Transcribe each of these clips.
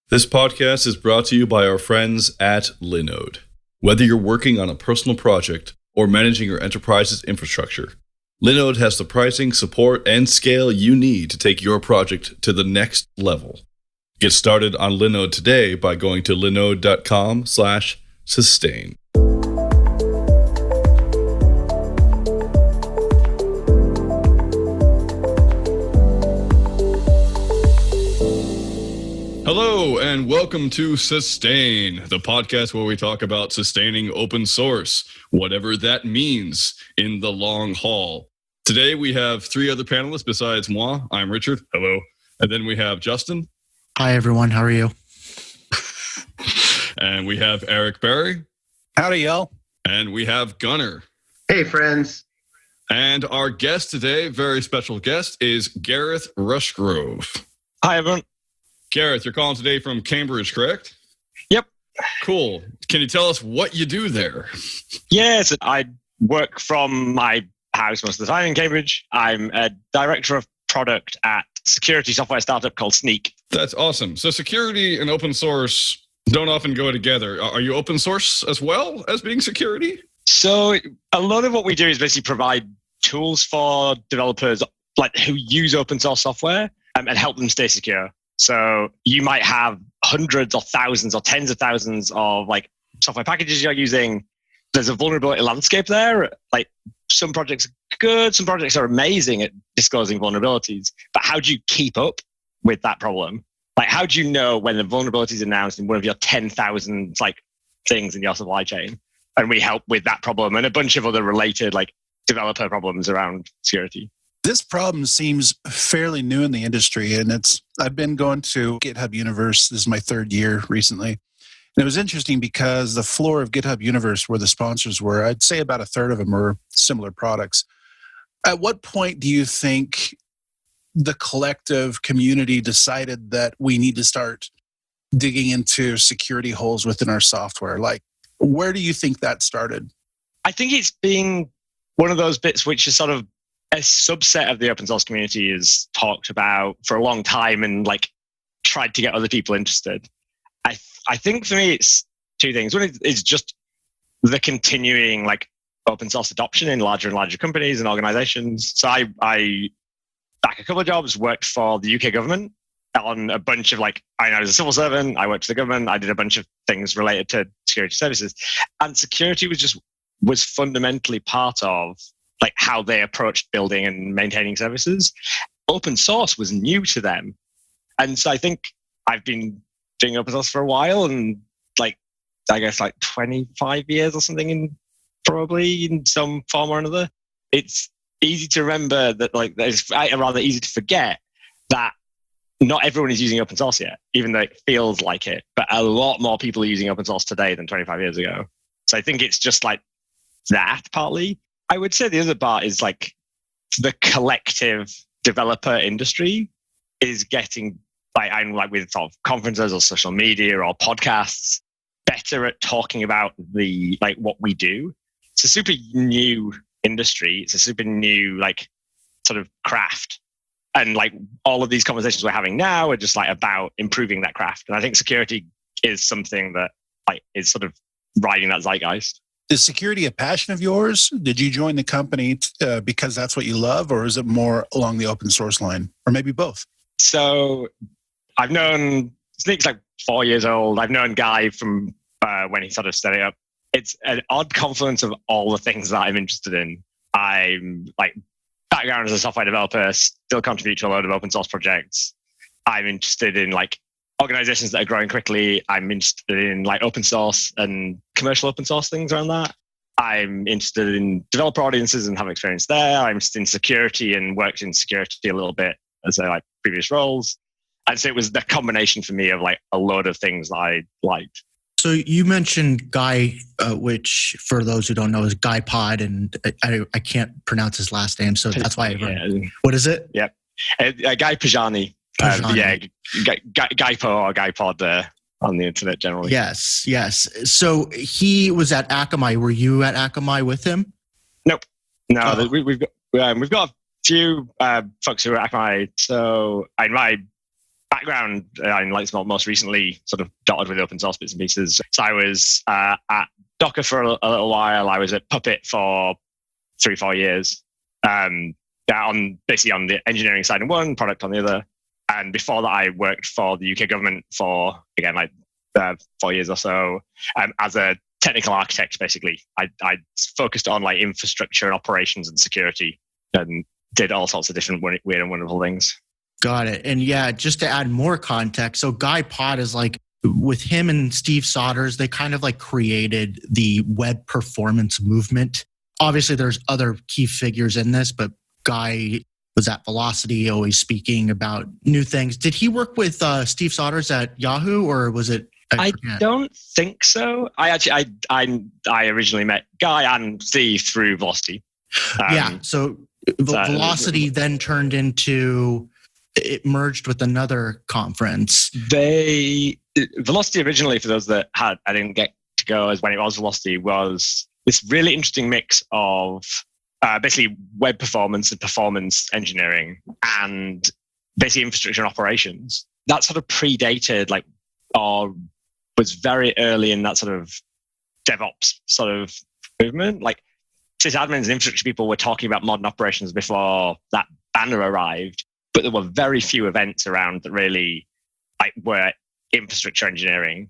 This podcast is brought to you by our friends at Linode. Whether you're working on a personal project or managing your enterprise's infrastructure, Linode has the pricing, support, and scale you need to take your project to the next level. Get started on Linode today by going to linode.com/sustain. Hello, and welcome to Sustain, the podcast where we talk about sustaining open source, whatever that means in the long haul. Today, we have three other panelists besides moi. I'm Richard. Hello. And then we have Justin. Hi, everyone. How are you? And we have Eric Berry. Howdy, y'all. And we have Gunner. Hey, friends. And our guest today, very special guest, is Gareth Rushgrove. Hi, everyone. Gareth, you're calling today from Cambridge, correct? Yep. Cool. Can you tell us what you do there? Yes, I work from my house most of the time in Cambridge. I'm a director of product at security software startup called Snyk. That's awesome. So security and open source don't often go together. Are you open source as well as being security? So a lot of what we do is basically provide tools for developers like who use open source software and help them stay secure. So you might have hundreds or thousands or tens of thousands of like software packages you're using. There's a vulnerability landscape there. Like some projects are good, some projects are amazing at disclosing vulnerabilities. But how do you keep up with that problem? Like how do you know when the vulnerability is announced in one of your 10,000 like things in your supply chain? And we help with that problem and a bunch of other related like developer problems around security. This problem seems fairly new in the industry, and I've been going to GitHub Universe. This is my third year recently. And it was interesting because the floor of GitHub Universe, where the sponsors were, I'd say about a third of them were similar products. At what point do you think the collective community decided that we need to start digging into security holes within our software? Like, where do you think that started? I think it's been one of those bits which is sort of a subset of the open source community is talked about for a long time and like tried to get other people interested. I think for me it's two things. One is just the continuing like open source adoption in larger and larger companies and organizations. So I back a couple of jobs, worked for the UK government on a bunch of like, I was a civil servant, I worked for the government, I did a bunch of things related to security services. And security was fundamentally part of like how they approached building and maintaining services. Open source was new to them. And so I think I've been doing open source for a while and like, I guess like 25 years or something probably in some form or another. It's easy to remember that like, it's rather easy to forget that not everyone is using open source yet, even though it feels like it, but a lot more people are using open source today than 25 years ago. So I think it's just like that partly. I would say the other part is like the collective developer industry is getting like with sort of conferences or social media or podcasts better at talking about the like what we do. It's a super new industry. It's a super new like sort of craft. And like all of these conversations we're having now are just like about improving that craft. And I think security is something that like is sort of riding that zeitgeist. Is security a passion of yours? Did you join the company because that's what you love, or is it more along the open source line, or maybe both? So I've known Snyk's like 4 years old. I've known Guy from when he sort of set it up. It's an odd confluence of all the things that I'm interested in. I'm like background as a software developer, still contribute to a load of open source projects. I'm interested in like organizations that are growing quickly. I'm interested in like open source and commercial open source things around that. I'm interested in developer audiences and have experience there. I'm interested in security and worked in security a little bit as like previous roles. And so it was the combination for me of like a load of things that I liked. So you mentioned Guy, which for those who don't know is Guypod, and I can't pronounce his last name, so that's why. What is it? Yep, Guy Podjarney. Guypod or Guypod on the internet generally. Yes. So he was at Akamai. Were you at Akamai with him? Nope. No, we've got a few folks who are at Akamai. So my background, and like most recently sort of dotted with open source bits and pieces. So I was at Docker for a little while. I was at Puppet for 3-4 years. On the engineering side on one, product on the other. And before that, I worked for the UK government for, again, 4 years or so, as a technical architect, basically. I focused on like infrastructure and operations and security, and did all sorts of different weird and wonderful things. Got it. And yeah, just to add more context, so Guypod is like, with him and Steve Souders, they kind of like created the web performance movement. Obviously, there's other key figures in this, but Guy was at Velocity, always speaking about new things. Did he work with Steve Souders at Yahoo, or was it? I don't think so. I originally met Guy and Steve through Velocity. So Velocity then turned into, it merged with another conference. Velocity originally, for those that I didn't get to go as when it was Velocity, was this really interesting mix of basically web performance and performance engineering and basically infrastructure and operations. That sort of predated, or was very early in that sort of DevOps sort of movement. Like, sysadmins and infrastructure people were talking about modern operations before that banner arrived, but there were very few events around that really were infrastructure engineering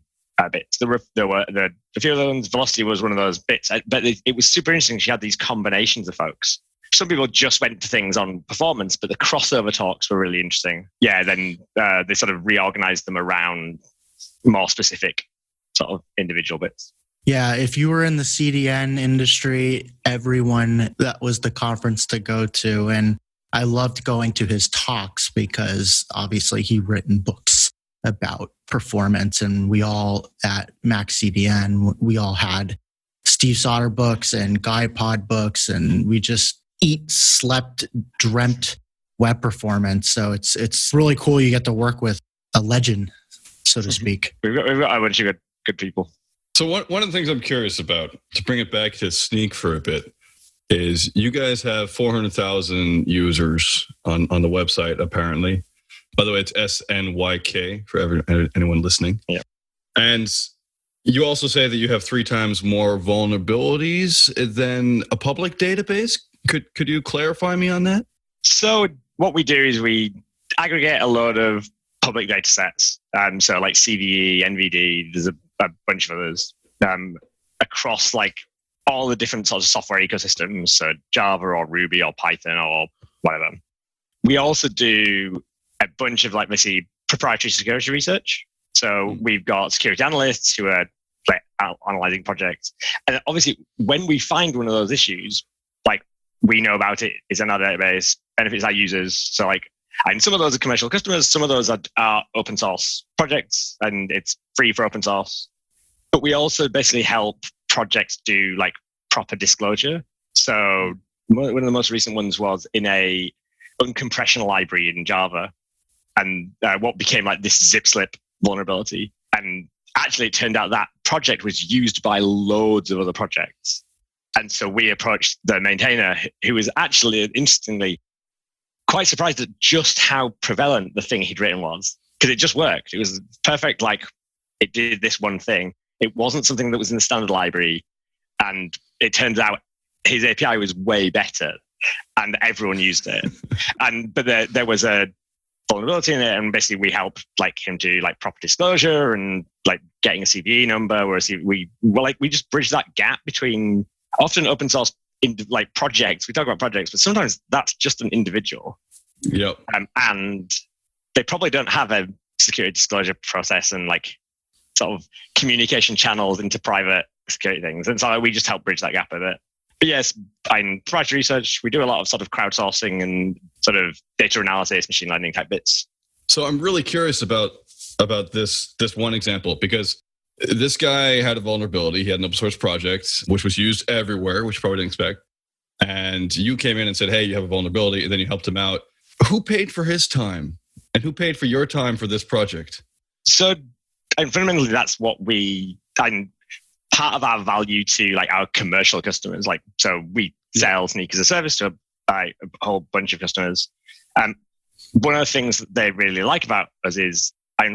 bits. There were a few of those. Velocity was one of those bits, but it was super interesting. She had these combinations of folks. Some people just went to things on performance, but the crossover talks were really interesting. Yeah, then they sort of reorganized them around more specific sort of individual bits. Yeah, if you were in the CDN industry, everyone, that was the conference to go to. And I loved going to his talks because obviously he'd written books about performance, and we all at Max CDN, we all had Steve Souders books and Guypod books, and we just slept, dreamt web performance. So it's really cool. You get to work with a legend, so to speak. We've got a bunch of good people. So one of the things I'm curious about, to bring it back to Snyk for a bit, is you guys have 400,000 users on the website, apparently. By the way, it's SNYK for anyone listening. Yeah. And you also say that you have 3 times more vulnerabilities than a public database. Could you clarify me on that? So what we do is we aggregate a load of public data sets. So like CVE, NVD, there's a bunch of others across all the different sorts of software ecosystems, so Java or Ruby or Python or whatever. We also do a bunch of basically proprietary security research. So we've got security analysts who are analyzing projects. And obviously when we find one of those issues, we know about it, it's in our database, benefits our users. So and some of those are commercial customers, some of those are open source projects, and it's free for open source. But we also basically help projects do proper disclosure. So one of the most recent ones was in a uncompression library in Java, and what became this zip slip vulnerability. And actually it turned out that project was used by loads of other projects. And so we approached the maintainer, who was actually, interestingly, quite surprised at just how prevalent the thing he'd written was, because it just worked. It was perfect. It did this one thing. It wasn't something that was in the standard library. And it turns out his API was way better and everyone used it. But there was a vulnerability in it. And basically we helped him do proper disclosure and getting a CVE number, whereas we just bridged that gap between often open source projects. We talk about projects, but sometimes that's just an individual. Yep. And they probably don't have a security disclosure process and sort of communication channels into private security things. And so we just help bridge that gap a bit. But yes, in proprietary research, we do a lot of sort of crowdsourcing and sort of data analysis, machine learning type bits. So I'm really curious about this one example, because this guy had a vulnerability. He had an open source project, which was used everywhere, which you probably didn't expect. And you came in and said, hey, you have a vulnerability, and then you helped him out. Who paid for his time? And who paid for your time for this project? So, and fundamentally, that's what and part of our value to our commercial customers. So we sell Snyk as a service to a whole bunch of customers. one of the things that they really like about us is,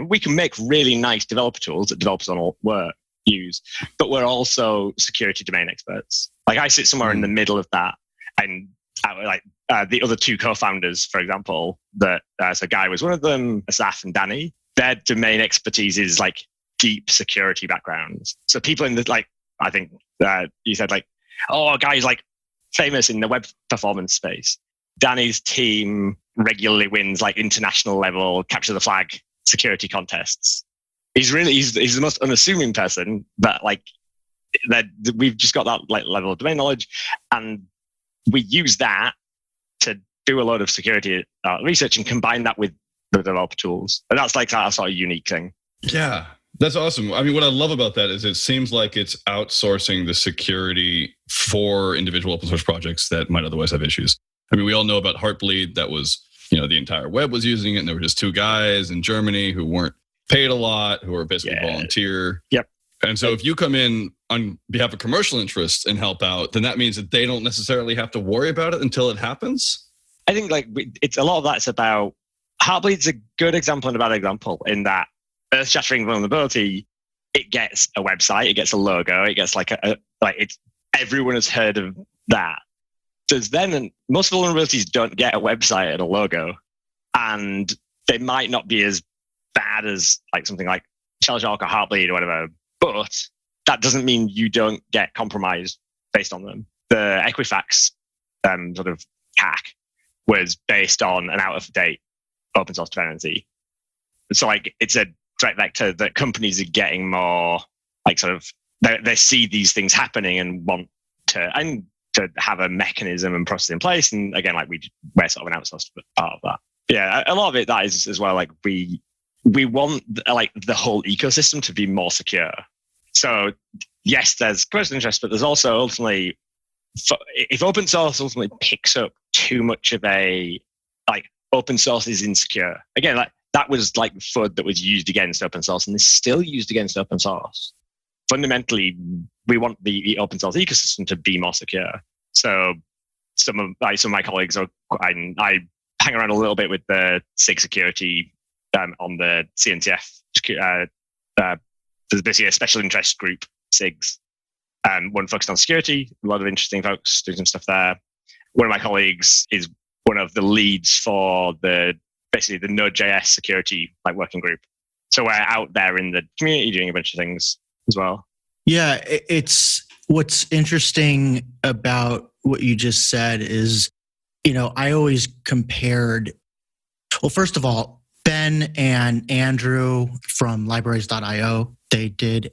we can make really nice developer tools that developers on work use, but we're also security domain experts. Like I sit somewhere in the middle of that, and the other two co-founders, for example, so Guy was one of them, Asaf and Danny. Their domain expertise is like deep security backgrounds. So people in the I think you said Guy's like famous in the web performance space. Danny's team regularly wins like international level capture the flag security contests. He's the most unassuming person, but that we've just got that level of domain knowledge, and we use that to do a lot of security research and combine that with the developer tools. And that's like a sort of unique thing. Yeah, that's awesome. I mean, what I love about that is it seems like it's outsourcing the security for individual open source projects that might otherwise have issues. I mean, we all know about Heartbleed. That was, the entire web was using it, and there were just two guys in Germany who weren't paid a lot, who were basically volunteer. Yep. And so if you come in on behalf of commercial interests and help out, then that means that they don't necessarily have to worry about it until it happens. I think it's a lot of that's about Heartbleed's a good example and a bad example in that earth-shattering vulnerability, it gets a website, it gets a logo, it gets everyone has heard of that. Most vulnerabilities don't get a website and a logo, and they might not be as bad as something like Shellshock or Heartbleed or whatever, but that doesn't mean you don't get compromised based on them. The Equifax sort of hack was based on an out-of-date open source dependency. So it's a threat vector that companies are getting more they see these things happening and want to have a mechanism and process in place. And again, we're sort of an outsourced part of that. Yeah, a lot of it that is as well. We want the whole ecosystem to be more secure. So yes, there's commercial interest, but there's also ultimately, if open source ultimately picks up too much of a open source is insecure. Again, that was FUD that was used against open source and is still used against open source. Fundamentally, we want the open source ecosystem to be more secure. So some of my colleagues I hang around a little bit with the SIG security on the CNCF. There's basically a special interest group, SIGs. One focused on security, a lot of interesting folks doing some stuff there. One of my colleagues is one of the leads for basically the Node.js security working group. So we're out there in the community doing a bunch of things as well. Yeah, it's what's interesting about what you just said is, I always compared, well, first of all, Ben and Andrew from libraries.io, they did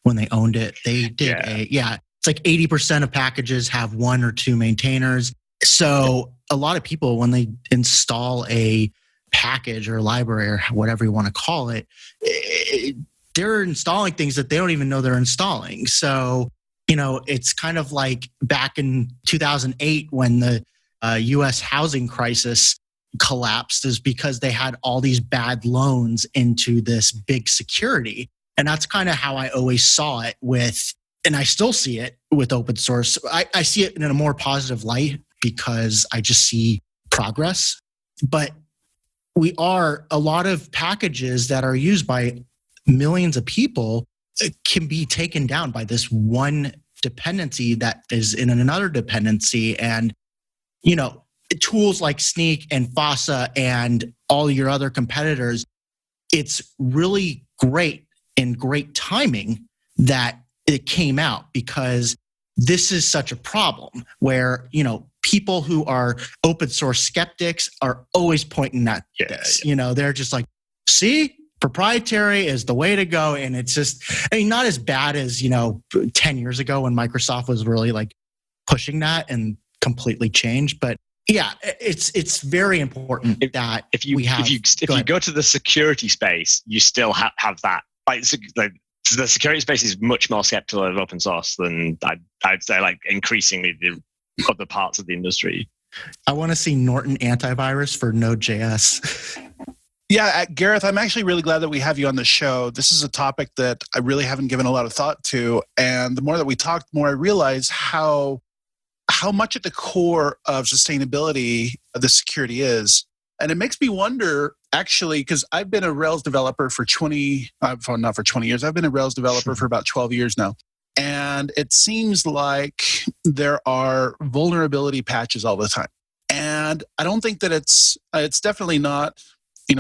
when they owned it, they did it's 80% of packages have one or two maintainers. So a lot of people, when they install a package or library or whatever you want to call it, they're installing things that they don't even know they're installing. So, it's kind of like back in 2008 when the U.S. housing crisis collapsed, is because they had all these bad loans into this big security. And that's kind of how I always saw it and I still see it with open source. I see it in a more positive light because I just see progress. But a lot of packages that are used by millions of people can be taken down by this one dependency that is in another dependency. And, tools like Snyk and FOSS and all your other competitors, it's really great and great timing that it came out, because this is such a problem where, people who are open source skeptics are always pointing at this. They're just see, proprietary is the way to go. And it's just, not as bad as, 10 years ago when Microsoft was really pushing that and completely changed. But yeah, it's very important that if you go to the security space, you still have that. The security space is much more skeptical of open source than I'd say increasingly the other parts of the industry. I want to see Norton antivirus for Node.js. Yeah, Gareth, I'm actually really glad that we have you on the show. This is a topic that I really haven't given a lot of thought to. And the more that we talked, the more I realize how much at the core of sustainability the security is. And it makes me wonder, actually, because I've been a Rails developer for not for 20 years. I've been a Rails developer for about 12 years now. And it seems like there are vulnerability patches all the time. And I don't think that it's definitely not,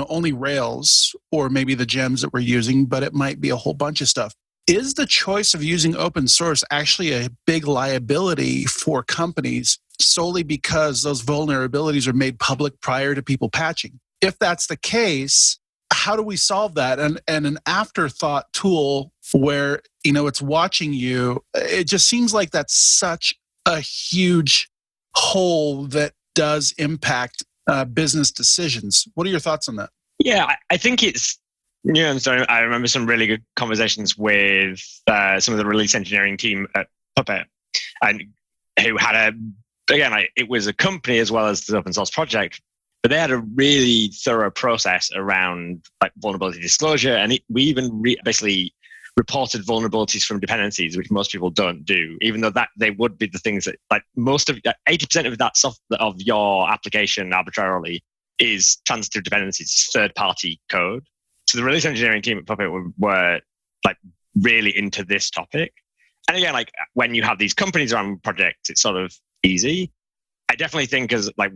only Rails or maybe the gems that we're using, but it might be a whole bunch of stuff. Is the choice of using open source actually a big liability for companies solely because those vulnerabilities are made public prior to people patching? If that's the case, how do we solve that? And an afterthought tool where, it's watching you, it just seems like that's such a huge hole that does impact business decisions. What are your thoughts on that? Yeah, I think it's, so I remember some really good conversations with some of the release engineering team at Puppet, and who had it was a company as well as the open source project, but they had a really thorough process around like vulnerability disclosure, and we even basically reported vulnerabilities from dependencies, which most people don't do, even though that they would be the things that like most of 80% of that stuff of your application arbitrarily is transitive dependencies, third-party code. So the release engineering team at Puppet were like really into this topic. And again, like when you have these companies around projects, it's sort of easy. I definitely think as like,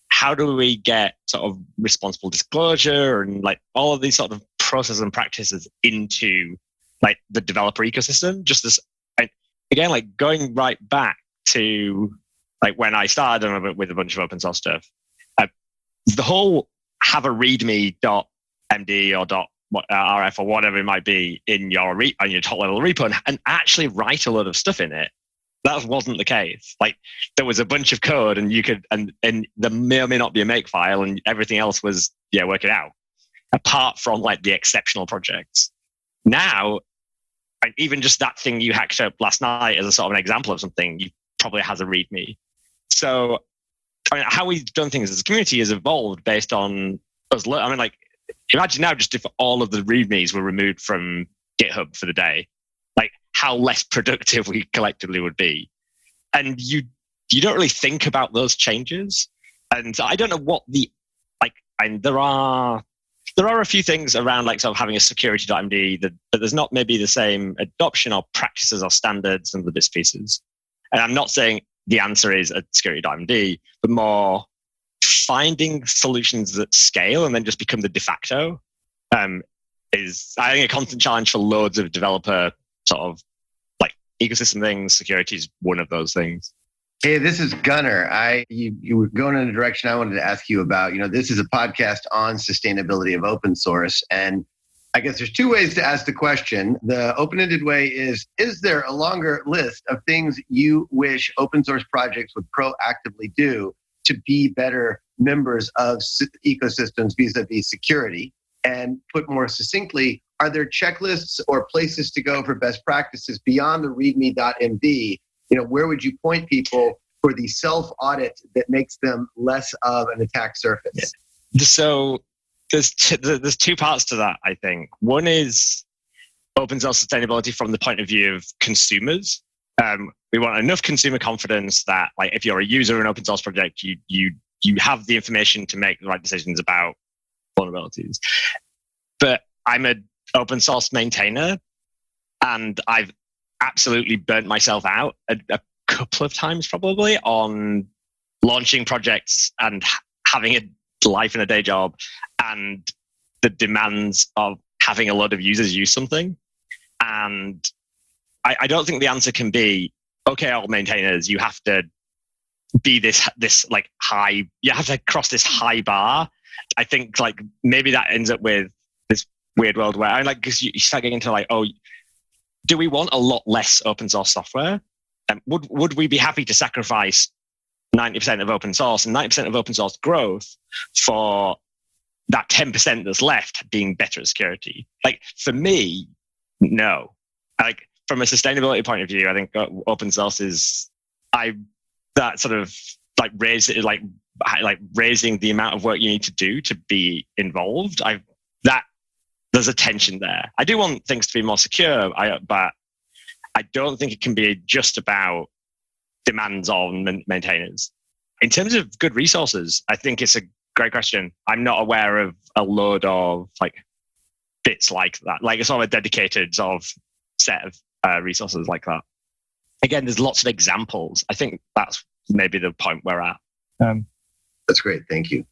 how do we get sort of responsible disclosure and like all of these sort of processes and practices into like the developer ecosystem? Just this, and again, like going right back to like when I started with a bunch of open source stuff, the whole have a readme.md or .rf or whatever it might be in your on your top level repo and actually write a lot of stuff in it. That wasn't the case. Like there was a bunch of code and you could, and there may or may not be a make file and everything else was, work it out. Apart from like the exceptional projects. Now, even just that thing you hacked up last night as a sort of an example of something, you probably has a README. So how we've done things as a community has evolved based on us. Like imagine now just if all of the READMEs were removed from GitHub for the day, like how less productive we collectively would be. And you don't really think about those changes. And I don't know what and there are a few things around like sort of having a security.md that there's not maybe the same adoption or practices or standards and the bits pieces. And I'm not saying the answer is a security.md, but more finding solutions that scale and then just become the de facto is, I think, a constant challenge for loads of developer sort of like ecosystem things. Security is one of those things. Hey, this is Gunner. You were going in a direction I wanted to ask you about. This is a podcast on sustainability of open source. And I guess there's two ways to ask the question. The open-ended way is there a longer list of things you wish open source projects would proactively do to be better members of ecosystems vis-a-vis security? And put more succinctly, are there checklists or places to go for best practices beyond the readme.md? Where would you point people for the self-audit that makes them less of an attack surface? So there's two parts to that, I think. One is open source sustainability from the point of view of consumers. We want enough consumer confidence that, like, if you're a user of an open source project, you have the information to make the right decisions about vulnerabilities. But I'm an open source maintainer, and I've absolutely burnt myself out a couple of times probably on launching projects and having a life and a day job and the demands of having a lot of users use something. And I don't think the answer can be, okay, all maintainers, you have to be this like high, you have to cross this high bar. I think like maybe that ends up with this weird world where because you start getting into like, oh, do we want a lot less open source software? Would we be happy to sacrifice 90% of open source and 90% of open source growth for that 10% that's left being better at security? Like for me, no. Like from a sustainability point of view, I think open source is that sort of like raising the amount of work you need to do to be involved. There's a tension there. I do want things to be more secure, but I don't think it can be just about demands on maintainers. In terms of good resources, I think it's a great question. I'm not aware of a load of like bits like that, like it's sort of a dedicated sort of set of resources like that. Again, there's lots of examples. I think that's maybe the point we're at. That's great. Thank you.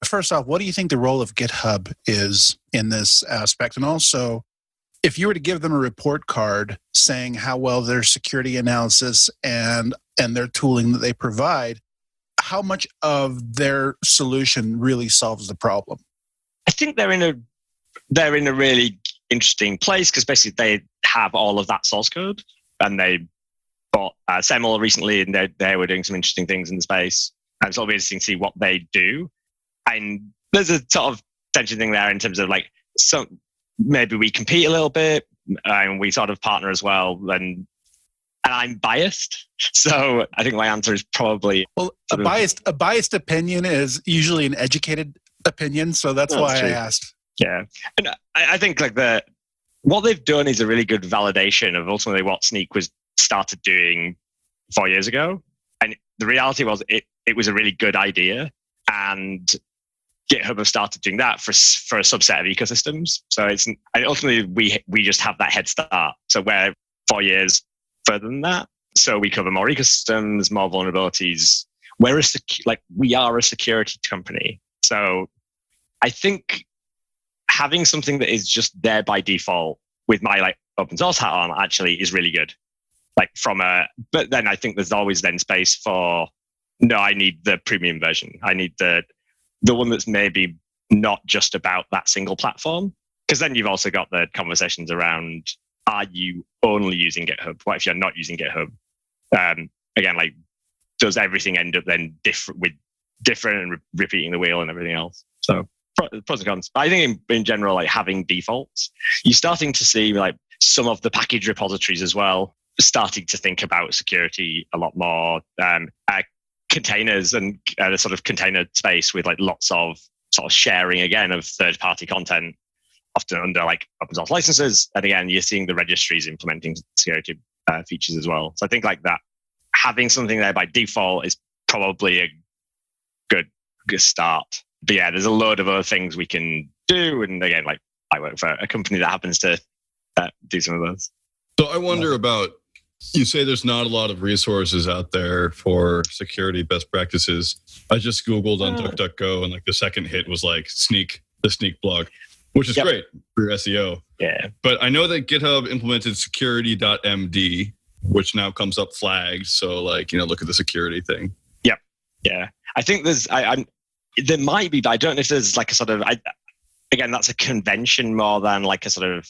First off, what do you think the role of GitHub is in this aspect? And also, if you were to give them a report card saying how well their security analysis and their tooling that they provide, how much of their solution really solves the problem? I think they're in a really interesting place because basically they have all of that source code, and they bought Semel recently, and they were doing some interesting things in the space. And it's always interesting to see what they do. And there's a sort of tension thing there in terms of like, so maybe we compete a little bit, and we sort of partner as well. And I'm biased, so I think my answer is probably a biased opinion is usually an educated opinion, so that's why I asked. Yeah, and I think like what they've done is a really good validation of ultimately what Snyk was started doing 4 years ago. And the reality was it was a really good idea, and GitHub have started doing that for a subset of ecosystems. So ultimately we just have that head start. So we're 4 years further than that. So we cover more ecosystems, more vulnerabilities. We are a security company. So I think having something that is just there by default with my like open source hat on actually is really good. But then I think there's always then space for, no, I need the premium version. I need the one that's maybe not just about that single platform. Because then you've also got the conversations around, are you only using GitHub? What if you're not using GitHub? Again, like, does everything end up then different and repeating the wheel and everything else? So pros and cons. But I think in general, like having defaults, you're starting to see like some of the package repositories as well starting to think about security a lot more. Containers and the sort of container space with like lots of sort of sharing again of third-party content, often under like open source licenses. And again, you're seeing the registries implementing security features as well. So I think like that, having something there by default is probably a good start. But yeah, there's a load of other things we can do. And again, like I work for a company that happens to do some of those. So I wonder about, you say there's not a lot of resources out there for security best practices. I just Googled on DuckDuckGo, and like the second hit was like Snyk, the Snyk blog, which is great for your SEO. Yeah. But I know that GitHub implemented security.md, which now comes up flagged. So like, look at the security thing. Yep. Yeah. I think there might be, but I don't know if there's like a sort of, again, that's a convention more than like a sort of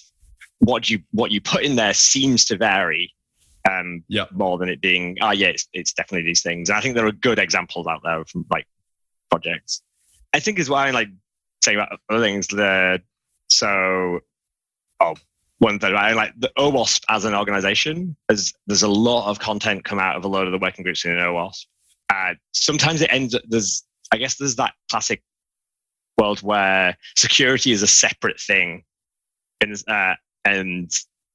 what you put in there seems to vary. More than it being, it's definitely these things. And I think there are good examples out there from like projects. I think is why I like saying about other things. One thing I like the OWASP as an organization. There's a lot of content come out of a lot of the working groups in OWASP. Sometimes it ends. There's that classic world where security is a separate thing, and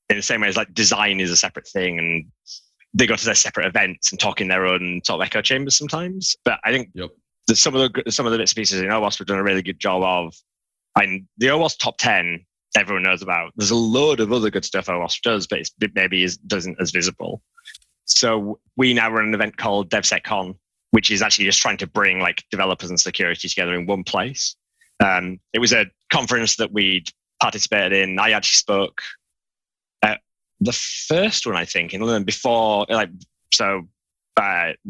in the same way as like design is a separate thing, and they go to their separate events and talk in their own sort of echo chambers sometimes. But I think that some of the bits and pieces in OWASP have done a really good job of. And the OWASP top 10, everyone knows about. There's a load of other good stuff OWASP does, but maybe isn't as visible. So we now run an event called DevSecCon, which is actually just trying to bring like developers and security together in one place. It was a conference that we'd participated in. I actually spoke. The first one, I think, in London before, when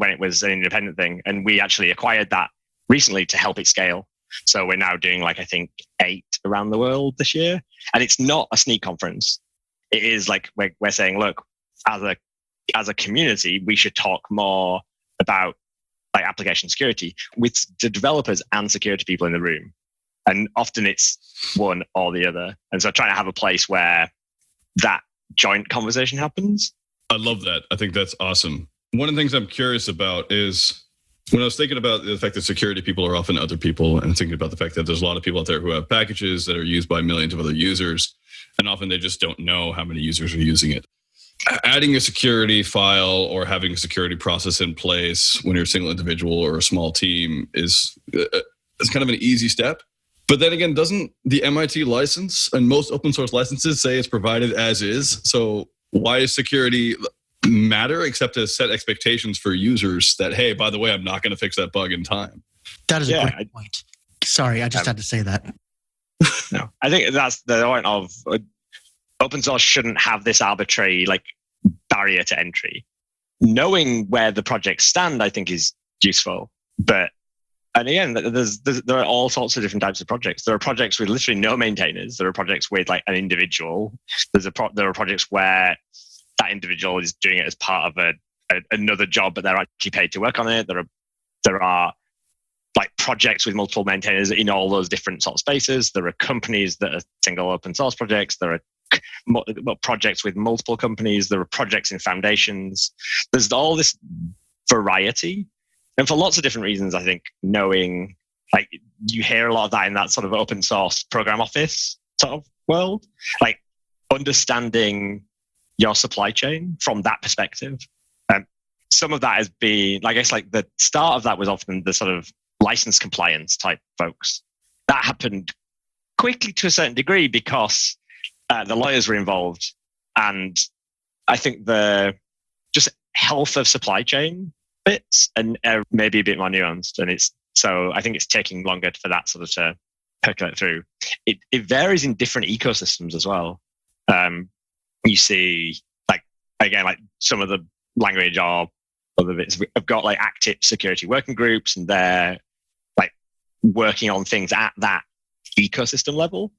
it was an independent thing, and we actually acquired that recently to help it scale. So we're now doing like, I think 8 around the world this year. And it's not a Snyk conference. It is like, we're saying, look, as a community, we should talk more about like application security with the developers and security people in the room. And often it's one or the other. And so trying to have a place where that joint conversation happens. I love that. I think that's awesome. One of the things I'm curious about is when I was thinking about the fact that security people are often other people, and thinking about the fact that there's a lot of people out there who have packages that are used by millions of other users, and often they just don't know how many users are using it. Adding a security file or having a security process in place when you're a single individual or a small team is it's kind of an easy step. But then again, doesn't the MIT license and most open source licenses say it's provided as is? So why does security matter except to set expectations for users that, hey, by the way, I'm not going to fix that bug in time? That is a great point. Sorry, I just had to say that. No, I think that's the point of open source shouldn't have this arbitrary barrier to entry. Knowing where the projects stand, I think, is useful. And again, there are all sorts of different types of projects. There are projects with literally no maintainers. There are projects with an individual. There are projects where that individual is doing it as part of another job, but they're actually paid to work on it. There are projects with multiple maintainers in all those different sort of spaces. There are companies that are single open source projects. There are projects with multiple companies. There are projects in foundations. There's all this variety. And for lots of different reasons, I think knowing, you hear a lot of that in that sort of open source program office sort of world, understanding your supply chain from that perspective. Some of that has been, I guess, the start of that was often the sort of license compliance type folks. That happened quickly to a certain degree because the lawyers were involved. And I think the just health of supply chain bits and maybe a bit more nuanced. And so I think it's taking longer for that sort of to percolate through. It varies in different ecosystems as well. You see, some of the language or other bits have got active security working groups, and they're working on things at that ecosystem level.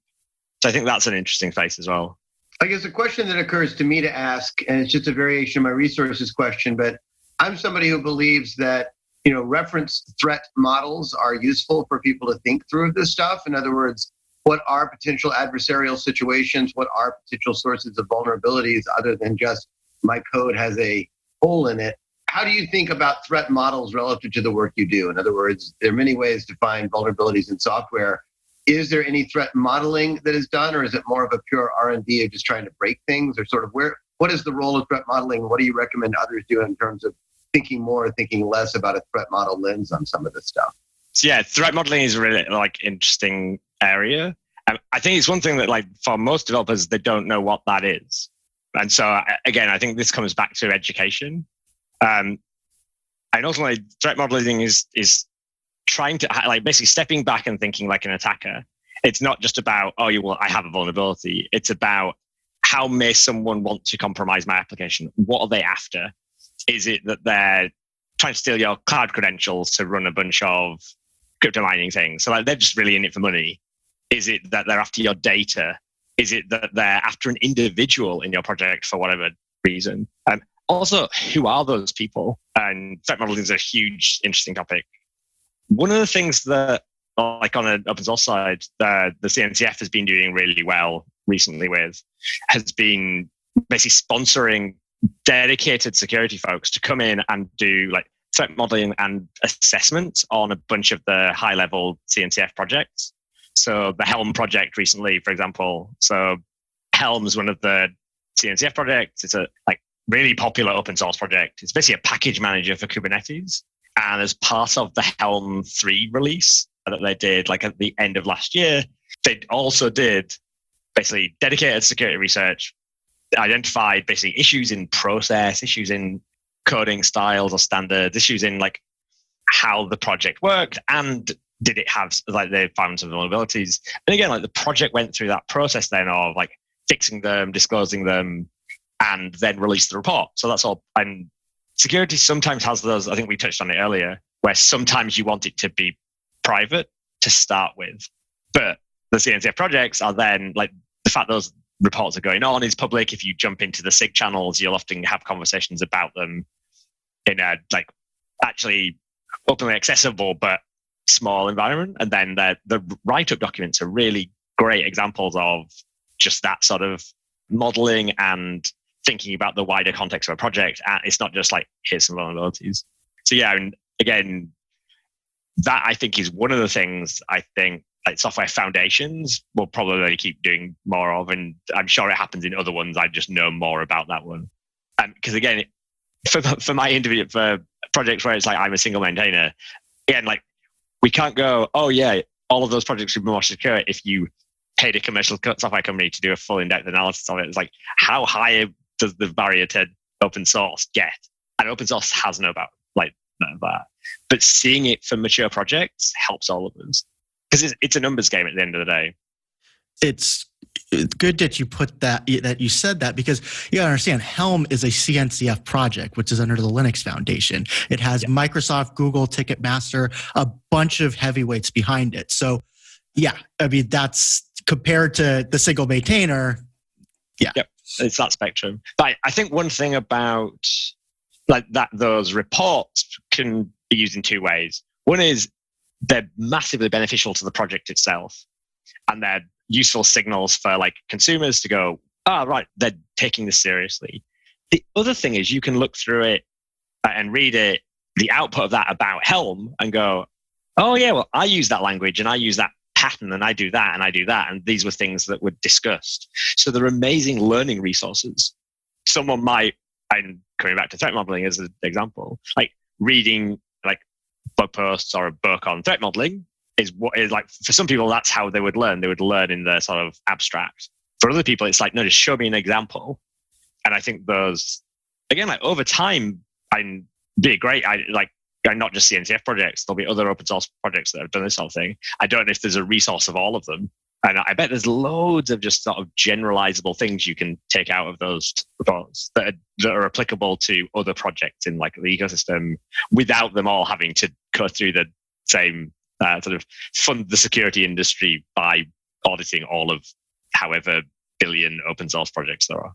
So I think that's an interesting space as well. I guess a question that occurs to me to ask, and it's just a variation of my resources question, but I'm somebody who believes that, reference threat models are useful for people to think through this stuff. In other words, what are potential adversarial situations? What are potential sources of vulnerabilities other than just my code has a hole in it? How do you think about threat models relative to the work you do? In other words, there are many ways to find vulnerabilities in software. Is there any threat modeling that is done, or is it more of a pure R&D of just trying to break things, or sort of what is the role of threat modeling? What do you recommend others do in terms of thinking more or thinking less about a threat model lens on some of this stuff? So yeah, threat modeling is a really interesting area. I think it's one thing that for most developers, they don't know what that is. And so again, I think this comes back to education. And ultimately, threat modeling is trying to basically stepping back and thinking like an attacker. It's not just about, I have a vulnerability. It's about how may someone want to compromise my application? What are they after? Is it that they're trying to steal your cloud credentials to run a bunch of crypto mining things? So they're just really in it for money. Is it that they're after your data? Is it that they're after an individual in your project for whatever reason? Also, who are those people? And threat modeling is a huge, interesting topic. One of the things that, on an open source side, the CNCF has been doing really well recently has been basically sponsoring dedicated security folks to come in and do threat modeling and assessment on a bunch of the high-level CNCF projects. So the Helm project recently, for example. So Helm is one of the CNCF projects. It's a really popular open source project. It's basically a package manager for Kubernetes. And as part of the Helm 3 release that they did at the end of last year, they also did basically dedicated security research, identified basically issues in process, issues in coding styles or standards, issues in how the project worked, and did it have they found some vulnerabilities. And again, the project went through that process then of fixing them, disclosing them, and then released the report. So that's all. And security sometimes has those, I think we touched on it earlier, where sometimes you want it to be private to start with. But the CNCF projects are then the fact those reports are going on is public. If you jump into the SIG channels, you'll often have conversations about them in a actually openly accessible but small environment. And then the write-up documents are really great examples of just that sort of modeling and thinking about the wider context of a project. And it's not just here's some vulnerabilities. So yeah, and again, that I think is one of the things I think software foundations will probably keep doing more of, and I'm sure it happens in other ones. I just know more about that one. Because again, for my individual for projects where it's I'm a single maintainer, again, we can't go, oh yeah, all of those projects would be more secure if you paid a commercial software company to do a full in-depth analysis of it. It's like, how high does the barrier to open source get? And open source has no about like that. But seeing it for mature projects helps all of us, because it's a numbers game at the end of the day. It's good that you put that you said that, because you gotta understand Helm is a CNCF project, which is under the Linux Foundation. It has Microsoft, Google, Ticketmaster, a bunch of heavyweights behind it. So yeah, I mean, that's compared to the single maintainer. Yeah. Yep. It's that spectrum. But I think one thing about like that, those reports can be used in two ways. One is they're massively beneficial to the project itself, and they're useful signals for like consumers to go, right, they're taking this seriously. The other thing is you can look through it and read it, the output of that about Helm, and go, oh yeah, well, I use that language and I use that pattern and I do that and I do that. And these were things that were discussed. So they're amazing learning resources. Someone might, and coming back to threat modeling as an example, like reading like blog posts or a book on threat modeling is what is like, for some people, that's how they would learn. They would learn in the sort of abstract. For other people, it's like, no, just show me an example. And I think those, again, like over time, I'm be great. Not just CNCF projects. There'll be other open source projects that have done this sort of thing. I don't know if there's a resource of all of them. And I bet there's loads of just sort of generalizable things you can take out of those reports that are applicable to other projects in like the ecosystem without them all having to go through the same sort of fund the security industry by auditing all of however billion open source projects there are.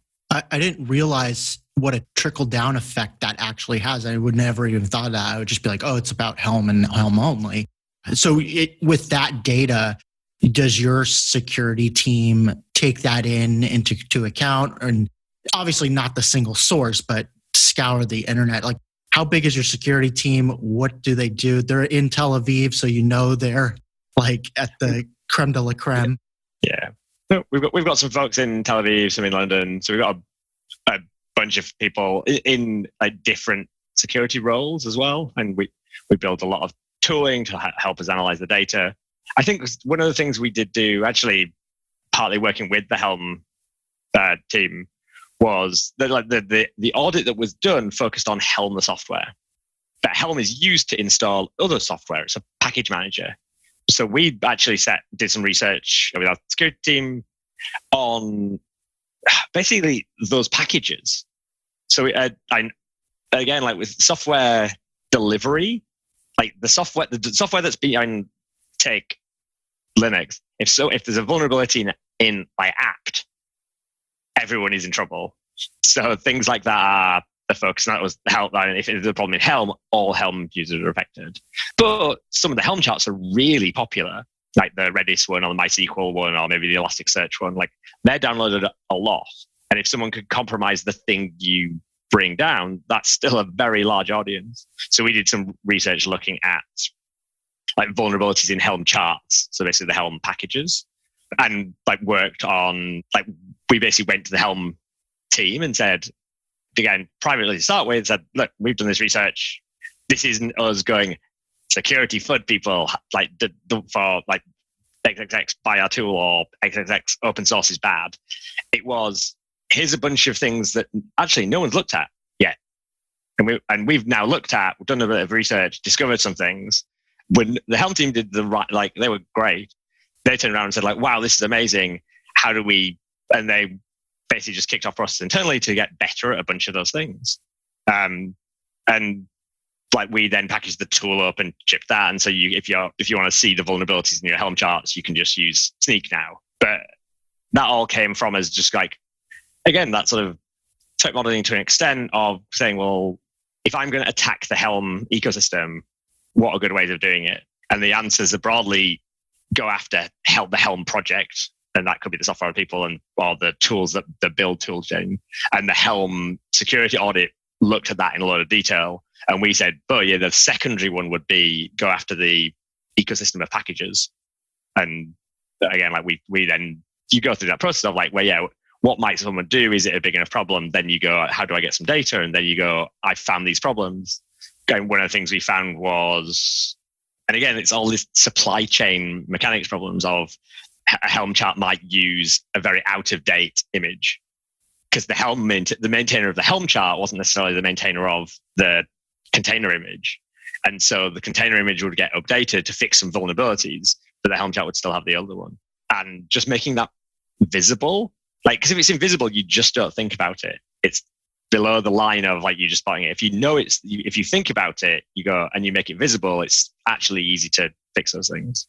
I didn't realize what a trickle-down effect that actually has. I would never even thought of that. I would just be like, oh, it's about Helm and Helm only. So with that data, does your security team take that into account? And obviously not the single source, but scour the internet. Like, how big is your security team? What do they do? They're in Tel Aviv, so you know they're like at the creme de la creme. Yeah. So we've got some folks in Tel Aviv, some in London. So we've got a bunch of people in like different security roles as well, and we build a lot of tooling to help us analyze the data. I think one of the things we did do, actually, partly working with the Helm team, was that like the audit that was done focused on Helm the software. But Helm is used to install other software. It's a package manager. So we actually did some research with our security team on basically those packages. So again, like with software delivery, like the software that's behind, take Linux. If there's a vulnerability in by act, everyone is in trouble. So things like that are the focus. And that was Helm. If there's a problem in Helm, all Helm users are affected. But some of the Helm charts are really popular, like the Redis one or the MySQL one, or maybe the Elasticsearch one. Like they're downloaded a lot. And if someone could compromise the thing you bring down, that's still a very large audience. So we did some research looking at like vulnerabilities in Helm charts. So basically the Helm packages, and like worked on, like we basically went to the Helm team and said, again, privately to start with, said, look, we've done this research. This isn't us going security FUD people like for like XXX buy our tool or XXX open source is bad. It was, here's a bunch of things that actually no one's looked at yet. And we've now looked at, we've done a bit of research, discovered some things. When the Helm team did the right, like they were great. They turned around and said like, wow, this is amazing. How do we, and they basically just kicked off process internally to get better at a bunch of those things. And like we then packaged the tool up and shipped that. And so if you want to see the vulnerabilities in your Helm charts, you can just use Snyk now. But that all came from us just like, again, that sort of threat modeling to an extent of saying, well, if I'm going to attack the Helm ecosystem, what are good ways of doing it? And the answers are broadly go after the Helm project. And that could be the software people or the tools that build tools in. And the Helm security audit looked at that in a lot of detail. And we said, oh yeah, the secondary one would be go after the ecosystem of packages. And again, like we then, you go through that process of like, well, yeah, what might someone do? Is it a big enough problem? Then you go, how do I get some data? And then you go, I found these problems. And one of the things we found was And again, it's all this supply chain mechanics problems of a Helm chart might use a very out-of-date image because the maintainer of the Helm chart wasn't necessarily the maintainer of the container image. And so the container image would get updated to fix some vulnerabilities, but the Helm chart would still have the older one. And just making that visible, like, because if it's invisible, you just don't think about it. It's below the line of like you just spotting it. If you know if you think about it, you go and you make it visible, it's actually easy to fix those things.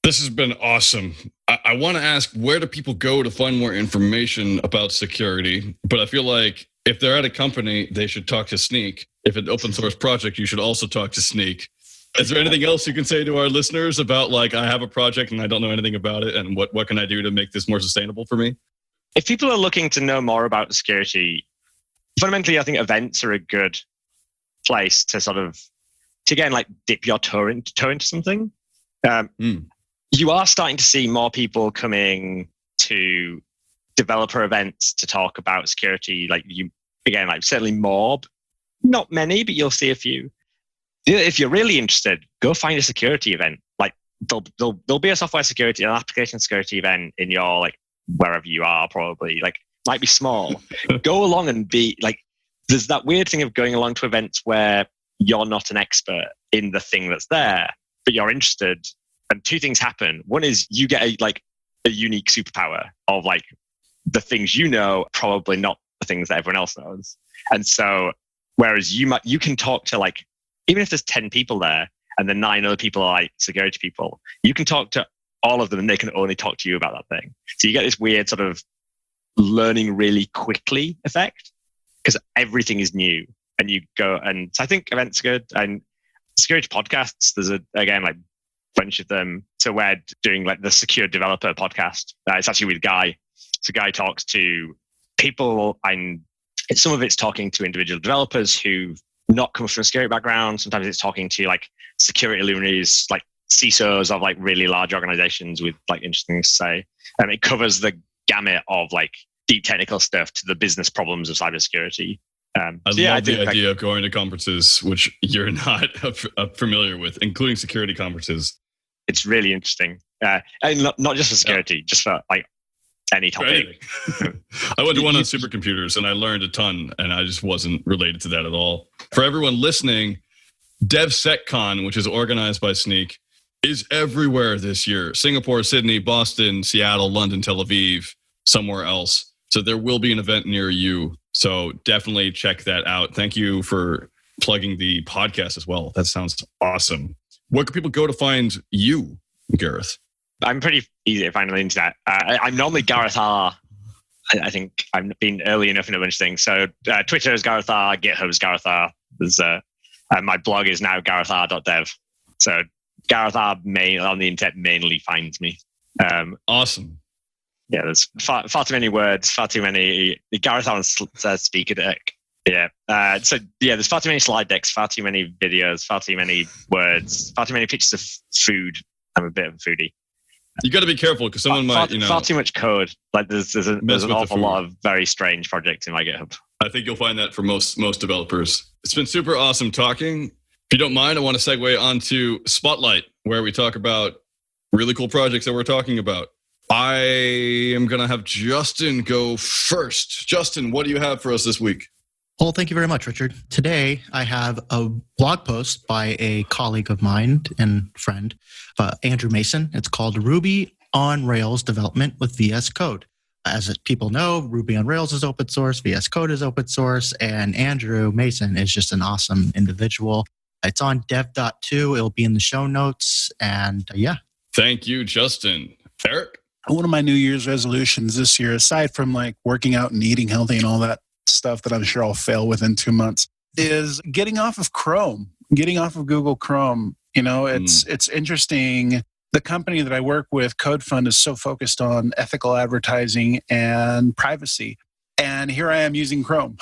This has been awesome. I want to ask, where do people go to find more information about security? But I feel like if they're at a company, they should talk to Snyk. If it's an open source project, you should also talk to Snyk. Is there anything else you can say to our listeners about, like, I have a project and I don't know anything about it, and what can I do to make this more sustainable for me? If people are looking to know more about security, fundamentally, I think events are a good place to sort of, to again, like dip your toe into something. You are starting to see more people coming to developer events to talk about security. Like certainly more, not many, but you'll see a few. If you're really interested, go find a security event. Like there'll be a software security, an application security event in your, like, wherever you are, probably, like, might be small. Go along and be like, there's that weird thing of going along to events where you're not an expert in the thing that's there, but you're interested. And two things happen. One is you get a unique superpower of, like, the things you know, probably not the things that everyone else knows. And so, whereas you can talk to, like, even if there's 10 people there and the 9 other people are like security people, you can talk to all of them and they can only talk to you about that thing. So you get this weird sort of learning really quickly effect because everything is new. And you go, and so I think events are good. And security podcasts, there's like bunch of them. So we're doing like the Secure Developer podcast. It's actually with Guy. So Guy talks to people, and some of it's talking to individual developers who've not come from a security background. Sometimes it's talking to like security luminaries, like CISOs of like really large organizations with like interesting things to say. And it covers the gamut of like deep technical stuff to the business problems of cybersecurity. I love the idea of going to conferences, which you're not familiar with, including security conferences. It's really interesting. And not just for security, just for like any topic. I went to one on supercomputers and I learned a ton, and I just wasn't related to that at all. For everyone listening, DevSecCon, which is organized by Snyk, is everywhere this year. Singapore, Sydney, Boston, Seattle, London, Tel Aviv, somewhere else. So there will be an event near you. So definitely check that out. Thank you for plugging the podcast as well. That sounds awesome. Where can people go to find you, Gareth? I'm pretty easy to find on the internet. I'm normally Gareth R. I think I'm being early enough in a bunch of things. So Twitter is Gareth R. GitHub is Gareth R. There's my blog is now garethr.dev. So Gareth R. on the internet mainly finds me. Awesome. Yeah, there's far too many words, far too many. Gareth R. says speaker deck. Yeah. There's far too many slide decks, far too many videos, far too many words, far too many pictures of food. I'm a bit of a foodie. You got to be careful because someone might, far too much code. Like there's an awful lot of very strange projects in my GitHub. I think you'll find that for most developers. It's been super awesome talking. If you don't mind, I want to segue onto Spotlight, where we talk about really cool projects that we're talking about. I am going to have Justin go first. Justin, what do you have for us this week? Well, thank you very much, Richard. Today, I have a blog post by a colleague of mine and friend, Andrew Mason. It's called Ruby on Rails Development with VS Code. As people know, Ruby on Rails is open source, VS Code is open source, and Andrew Mason is just an awesome individual. It's on dev.to. It'll be in the show notes. And yeah. Thank you, Justin. Eric? One of my New Year's resolutions this year, aside from like working out and eating healthy and all that stuff that I'm sure I'll fail within 2 months, is getting off of Chrome, getting off of Google Chrome. You know, it's interesting. The company that I work with, CodeFund, is so focused on ethical advertising and privacy. And here I am using Chrome.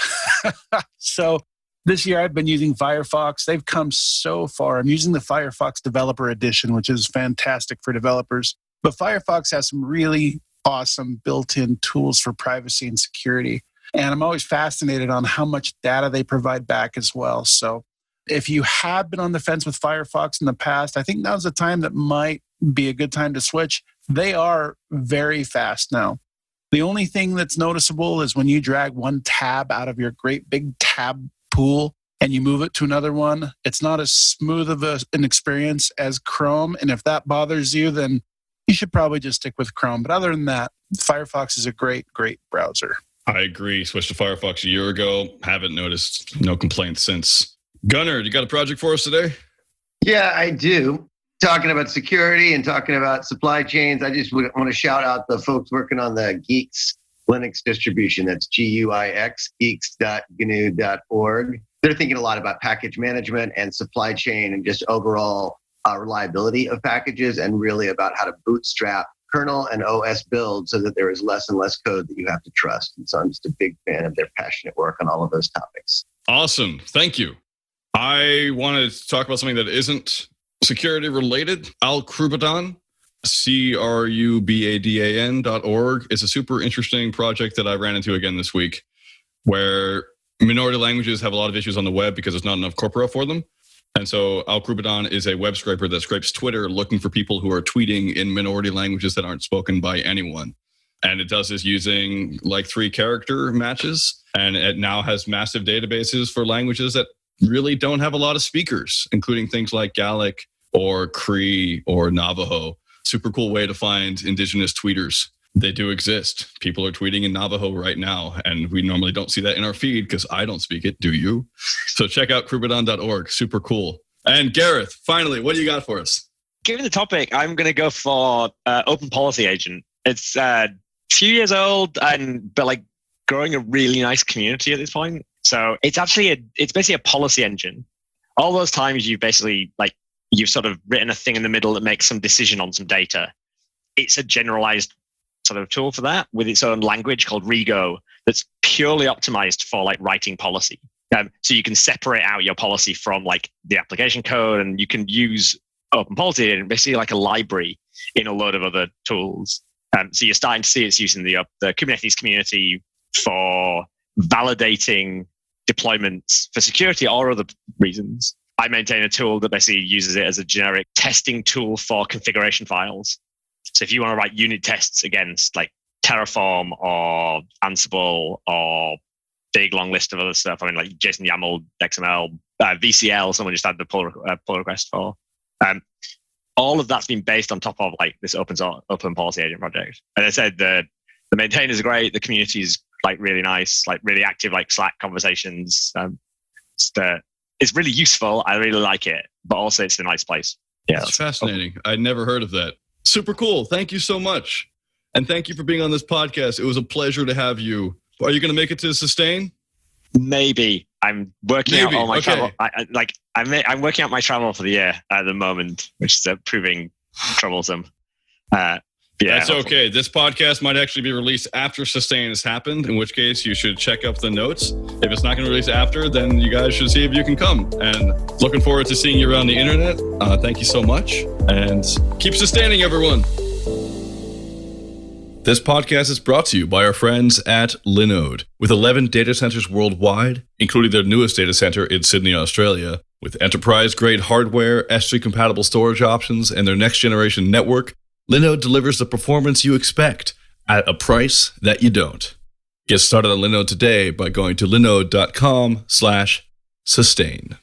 So this year I've been using Firefox. They've come so far. I'm using the Firefox Developer Edition, which is fantastic for developers. But Firefox has some really awesome built-in tools for privacy and security. And I'm always fascinated on how much data they provide back as well. So If you have been on the fence with Firefox in the past, I think now's the time that might be a good time to switch. They are very fast now. The only thing that's noticeable is when you drag one tab out of your great big tab pool and you move it to another one, it's not as smooth of an experience as Chrome. And if that bothers you, then you should probably just stick with Chrome. But other than that, Firefox is a great, great browser. I agree. Switched to Firefox a year ago. Haven't noticed. No complaints since. Gunner, you got a project for us today? Yeah, I do. Talking about security and talking about supply chains, I just want to shout out the folks working on the Geeks Linux distribution. That's GUIX, geeks.gnu.org. They're thinking a lot about package management and supply chain and just overall reliability of packages, and really about how to bootstrap kernel and OS build so that there is less and less code that you have to trust. And so I'm just a big fan of their passionate work on all of those topics. Awesome. Thank you. I wanted to talk about something that isn't security related. Alcrubadan, CRUBADAN.org, is a super interesting project that I ran into again this week, where minority languages have a lot of issues on the web because there's not enough corpora for them. And so Alcrubadan is a web scraper that scrapes Twitter looking for people who are tweeting in minority languages that aren't spoken by anyone. And it does this using like 3 character matches. And it now has massive databases for languages that really don't have a lot of speakers, including things like Gaelic or Cree or Navajo. Super cool way to find indigenous tweeters. They do exist. People are tweeting in Navajo right now, and we normally don't see that in our feed because I don't speak it. Do you? So check out crubadan.org. Super cool. And Gareth, finally, what do you got for us? Given the topic, I'm going to go for Open Policy Agent. It's a few years old, but like growing a really nice community at this point. So it's basically a policy engine. All those times you've sort of written a thing in the middle that makes some decision on some data. It's a generalized sort of tool for that with its own language called Rego that's purely optimized for like writing policy. So you can separate out your policy from like the application code, and you can use Open Policy and basically like a library in a load of other tools. So you're starting to see its use in the Kubernetes community for validating deployments for security or other reasons. I maintain a tool that basically uses it as a generic testing tool for configuration files. So if you want to write unit tests against like Terraform or Ansible or big long list of other stuff, I mean like JSON YAML, XML, VCL, someone just had the pull request for. All of that's been based on top of like this open policy agent project. And I said the maintainers are great, the community is like really nice, like really active, like Slack conversations. It's really useful. I really like it, but also it's a nice place. Yeah, that's fascinating. I'd never heard of that. Super cool. Thank you so much. And thank you for being on this podcast. It was a pleasure to have you. Are you going to make it to Sustain? Maybe. I'm working out all my travel. I'm working out my travel for the year at the moment, which is proving troublesome. Yeah, that's okay. This podcast might actually be released after Sustain has happened, in which case you should check up the notes. If it's not going to release after, then you guys should see if you can come. And looking forward to seeing you around the internet. Thank you so much. And keep sustaining, everyone. This podcast is brought to you by our friends at Linode. With 11 data centers worldwide, including their newest data center in Sydney, Australia, with enterprise-grade hardware, S3-compatible storage options, and their next-generation network, Linode delivers the performance you expect at a price that you don't. Get started on Linode today by going to linode.com/sustain.